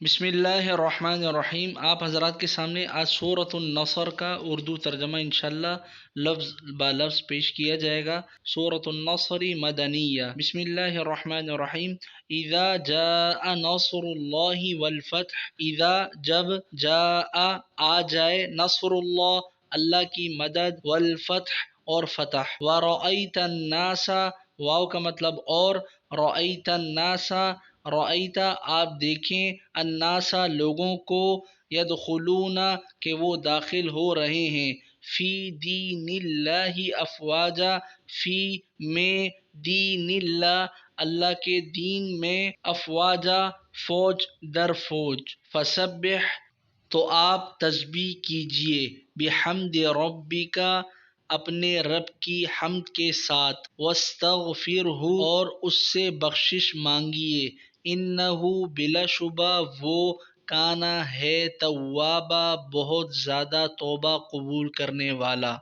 بسم اللہ الرحمن الرحیم۔ آپ حضرات کے سامنے آج سورۃ النصر کا اردو ترجمہ انشاءاللہ لفظ با لفظ پیش کیا جائے گا۔ سورۃ النصر مدنیہ۔ بسم اللہ الرحمن الرحیم۔ اذا جاء نصر اللہ والفتح، اذا جب، جاء آ جائے، نصر اللہ اللہ کی مدد، والفتح اور فتح، ورأیت الناس واو کا مطلب اور، رأیت الناس رأیت آپ دیکھیں، الناسا لوگوں کو، یدخلون کہ وہ داخل ہو رہے ہیں، فی دین اللہ افواجا، فی میں، دین اللہ اللہ کے دین میں، افواجا فوج در فوج، فسبح تو آپ تسبیح کیجئے، بحمد ربک اپنے رب کی حمد کے ساتھ، واستغفرہ اور اس سے بخشش مانگیے، انہ بلا شبہ وہ، کانا ہے، توابا بہت زیادہ توبہ قبول کرنے والا۔